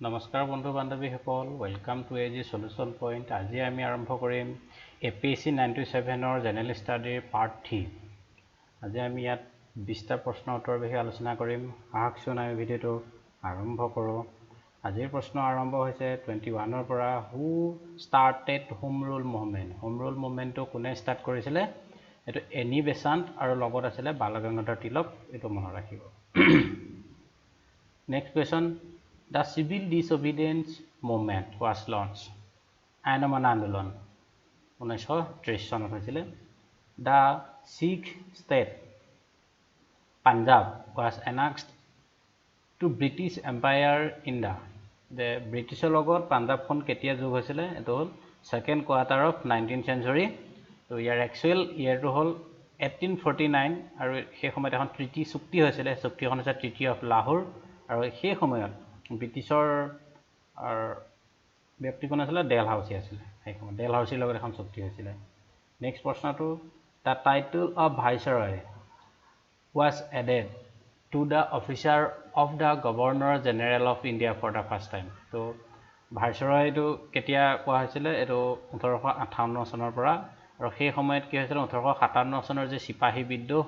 নমস্কাৰ বন্ধু বান্ধৱীসকল, welcome to AG solution point. আজি আমি আৰম্ভ কৰিম এপিএসসি 97ৰ জেনেৰেল ষ্টাডিৰ পাৰ্ট 3। আজি আমি ইয়াত 20টা প্ৰশ্নৰ উত্তৰ বিষয়ে আলোচনা কৰিম। আহকচোন আমি ভিডিঅ'টো আৰম্ভ কৰোঁ। আজিৰ প্ৰশ্ন আৰম্ভ হৈছে 21ৰ পৰা। Who started home rule movement? Home rule মুভমেণ্টটো কোনে ষ্টাৰ্ট কৰিছিলে? এইটো এনি বেচাণ্ট আৰু লগত আছিলে বালগংগাধৰ তিলক। এইটো মনত ৰাখিব। Next question, The civil disobedience movement was launched. আইনমান আন্দোলন 1930 চনত হৈছিলে। The Sikh state Punjab was annexed to British Empire India. যে ব্ৰিটিছৰ লগত পাঞ্জাবখন কেতিয়া যোগ হৈছিলে? এইটো হ'ল second quarter of 19th century। তো ইয়াৰ একচুৱেল ইয়েৰটো হ'ল 1849 আৰু সেই সময়ত এখন ট্ৰিটি চুক্তি হৈছিলে। চুক্তিখন হৈছে ট্ৰিটি অফ লাহোৰ। আৰু সেই সময়ত ব্ৰিটিছৰ ব্যক্তিজন আছিলে ডেলহাউচি আছিলে। সেই সময়ত ডেলহাউচিৰ লগত এখন চুক্তি হৈছিলে। নেক্সট প্ৰশ্নটো, the title of viceroy was added to the officer of the governor general of India for the first time. তো ভাইচৰয়টো কেতিয়া কোৱা হৈছিলে? এইটো 1858 চনৰ পৰা। আৰু সেই সময়ত কি হৈছিলে? 1857 চনৰ যে চিপাহী বিদ্ৰোহ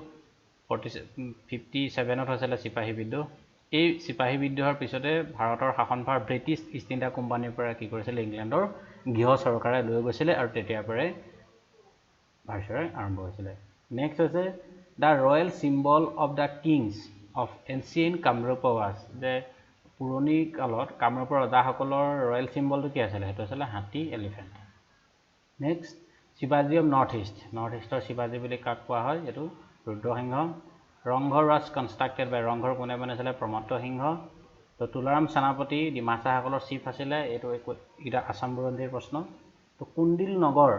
57ত হৈছিলে চিপাহী বিদ্ৰোহ। এই চিপাহী বিদ্ৰোহৰ পিছতে ভাৰতৰ শাসনভাৰ ব্ৰিটিছ ইষ্ট ইণ্ডিয়া কোম্পানীৰ পৰা কি কৰিছিলে? ইংলেণ্ডৰ গৃহ চৰকাৰে লৈ গৈছিলে আৰু তেতিয়াৰ পৰাই ভাইচৰয় আৰম্ভ হৈছিলে। নেক্সট হৈছে the royal symbol of the Kings of ancient Kamrup was. যে পুৰণি কালত কামৰূপৰ ৰজাসকলৰ ৰয়েল চিম্বলটো কি আছিলে? সেইটো আছিলে হাতী, এলিফেণ্ট। নেক্সট, শিৱাজী অফ নৰ্থ ইষ্ট। নৰ্থ ইষ্টৰ শিৱাজী বুলি কাক কোৱা হয়? এইটো ৰুদ্ৰসিংহ। ৰংঘৰ ৱাজ কনষ্ট্ৰাক্টেড বাই, ৰংঘৰ কোনে বনাইছিলে? প্ৰমত্ত সিংহ। তো তুলাৰাম সেনাপতি ডিমাচাসকলৰ চিফ আছিলে। এইটো এটা আছাম বুৰঞ্জীৰ প্ৰশ্ন। তো কুণ্ডিল নগৰ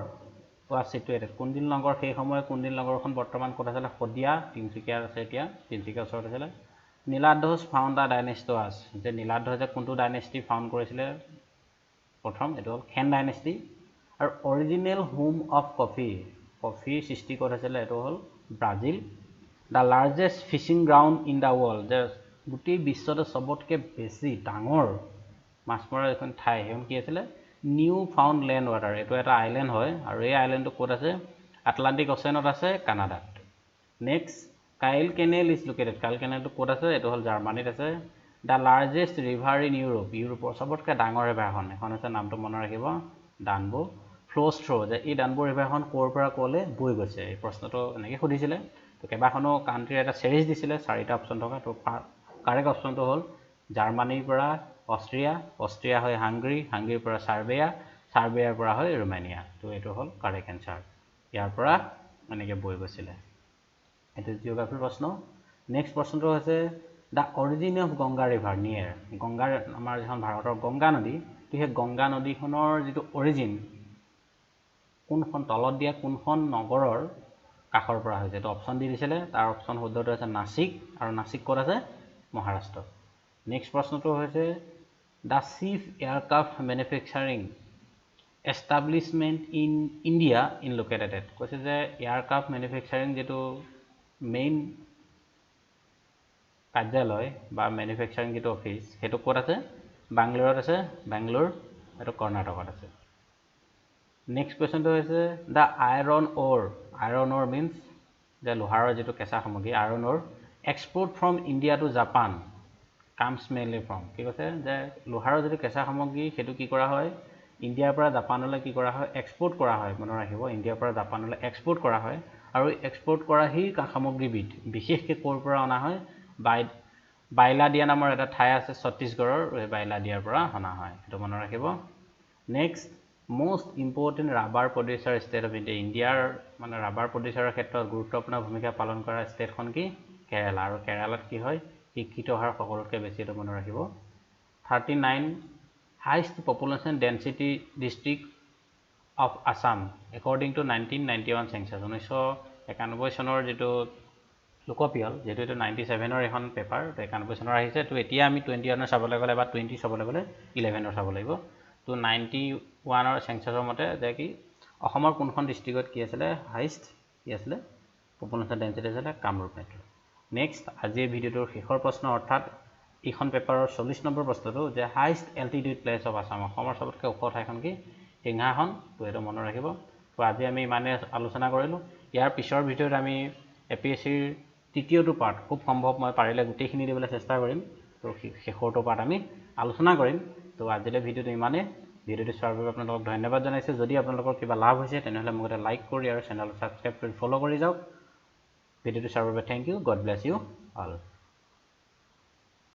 ৱাজ চিটুৱেটেড। কুণ্ডিল নগৰ সেই সময়ত কুণ্ডিল নগৰখন বৰ্তমান ক'ত আছিলে? শদিয়া, তিনিচুকীয়াত আছে। এতিয়া তিনিচুকীয়াৰ ওচৰত আছিলে। নীলাধ্বজ ফাউণ্ড দ্য ডাইনেষ্টি ৱাজ। যে নীলাধ্বজে কোনটো ডাইনেষ্টি ফাউণ্ড কৰিছিলে প্ৰথম? এইটো হ'ল খেন ডাইনেষ্টি। আৰু অৰিজিনেল হোম অফ কফি, কফিৰ সৃষ্টি ক'ত হৈছিলে? এইটো হ'ল Brazil. The largest fishing ground in the world. যে গোটেই বিশ্বতে চবতকৈ বেছি ডাঙৰ মাছ মৰাৰ এখন ঠাই, সেইখন কি আছিলে? New found land water. এইটো এটা আইলেণ্ড হয় আৰু এই আইলেণ্ডটো ক'ত আছে? আটলাণ্টিক অ'চেনত আছে, কানাডাত। Next, Kiel canal is located. Kiel কেনেলটো ক'ত আছে? এইটো হ'ল জাৰ্মানীত আছে। The largest river in Europe. ইউৰোপৰ চবতকৈ ডাঙৰ ৰিভাৰখন এখন আছে, নামটো মনত ৰাখিব, ডানবো ফ্ল'জ থ্ৰু। যে এই ডানবো ৰিভাৰখন ক'ৰ পৰা ক'লৈ বৈ গৈছে? এই প্ৰশ্নটো এনেকৈ সুধিছিলে। তো কেইবাখনো কাণ্ট্ৰিৰ এটা চিৰিজ দিছিলে, 4টা অপশ্যন থকা। তো কাৰেক্ট অপশ্যনটো হ'ল জাৰ্মানীৰ পৰা অষ্ট্ৰিয়া, অষ্ট্ৰিয়া হয় হাংগৰী, হাংগৰীৰ পৰা ছাৰ্বিয়া, ছাৰ্বিয়াৰ পৰা হয় ৰোমানিয়া। তো এইটো হ'ল কাৰেক্ট এনচাৰ। ইয়াৰ পৰা এনেকৈ বৈ গৈছিলে। এইটো জিঅ'গ্ৰাফিৰ প্ৰশ্ন। নেক্সট প্ৰশ্নটো হৈছে the origin of Ganga river near. গংগাৰ আমাৰ যিখন ভাৰতৰ গংগা নদী, তো সেই গংগা নদীখনৰ যিটো অৰিজিন কোনখন তলত দিয়া কোনখন নগৰৰ কাষৰ পৰা হৈছে? এইটো অপশ্যন দি দিছিলে। তাৰ অপশ্যন শুদ্ধটো হৈছে নাছিক, আৰু নাছিক ক'ত আছে? মহাৰাষ্ট্ৰ। নেক্সট প্ৰশ্নটো হৈছে the chief aircraft manufacturing establishment in India in located. কৈছে যে এয়াৰক্ৰাফ্ট মেনুফেকচাৰিং যিটো মেইন কাৰ্যালয় বা মেনুফেকচাৰিং যিটো অফিচ, সেইটো ক'ত আছে? বাংগালোৰত আছে। বাংগালোৰ, এইটো কৰ্ণাটকত আছে। নেক্সট কুৱেশ্যনটো হৈছে দ্য আইৰণ অ'ৰ। আইৰণ অ'ৰ মিনছ যে লোহাৰৰ যিটো কেঁচা সামগ্ৰী, আইৰণ অ'ৰ export from India two Japan comes mainly from. কি কৈছে? যে লোহাৰৰ যিটো কেঁচা সামগ্ৰী সেইটো কি কৰা হয়? ইণ্ডিয়াৰ পৰা জাপানলৈ কি কৰা হয়? এক্সপৰ্ট কৰা হয়। মনত ৰাখিব, ইণ্ডিয়াৰ পৰা জাপানলৈ এক্সপৰ্ট কৰা হয়। আৰু এক্সপৰ্ট কৰা সেই সামগ্ৰীবিধ বিশেষকৈ ক'ৰ পৰা অনা হয়? বাইলাডিয়া নামৰ এটা ঠাই আছে ছত্তীশগড়ৰ, সেই বাইলাডিয়াৰ পৰা অনা হয়। সেইটো মনত ৰাখিব। Next, most important rubber producer state of India. ইণ্ডিয়াৰ মানে ৰাবাৰ প্ৰডিউচাৰৰ ক্ষেত্ৰত গুৰুত্বপূৰ্ণ ভূমিকা পালন কৰা ষ্টেটখন কি? কেৰালা। আৰু কেৰালাত কি হয়? শিক্ষিত হাৰ সকলোতকৈ বেছি। এইটো মনত ৰাখিব। 39 highest population density district of Assam according to 1991 census. 1991 চনৰ যিটো লোকপিয়ল, যিহেতু এইটো 97ৰ এখন পেপাৰ, 91 চনৰ আহিছে। তো এতিয়া আমি 21 চাবলৈ গ'লে বা 20 চাবলৈ গ'লে 11 চাব লাগিব। তো 91ৰ চেঞ্চাছৰ মতে যে কি অসমৰ কোনখন ডিষ্ট্ৰিক্টত কি আছিলে? হাইষ্ট কি আছিলে? পপুলেশ্যন ডেঞ্চিটি আছিলে কামৰূপ মেট্ৰ'। নেক্সট, আজিৰ ভিডিঅ'টোৰ শেষৰ প্ৰশ্ন, অৰ্থাৎ এইখন পেপাৰৰ 40 নম্বৰ প্ৰশ্নটো যে highest altitude place of Assam অসমৰ সবতকৈ ওখ ঠাইখন কি সিংহাসন তো এইটো মনত ৰাখিব তো আজি আমি ইমানে আলোচনা কৰিলোঁ ইয়াৰ পিছৰ ভিডিঅ'ত আমি এপিএছচিৰ তৃতীয়টো পাৰ্ট খুব সম্ভৱ মই পাৰিলে গোটেইখিনি দিবলৈ চেষ্টা কৰিম তো শেষৰটো পাৰ্ট আমি আলোচনা কৰিম তো আজিলৈ ভিডিঅ'টো ইমানে ভিডিঅ'টো চোৱাৰ বাবে আপোনালোকক ধন্যবাদ জনাইছোঁ যদি আপোনালোকৰ কিবা লাভ হৈছে তেনেহ'লে মোক এটা লাইক কৰি আৰু চেনেলটো ছাবস্ক্ৰাইব কৰি ফ'ল' কৰি যাওক ভিডিঅ'টো চোৱাৰ বাবে thank you God bless you all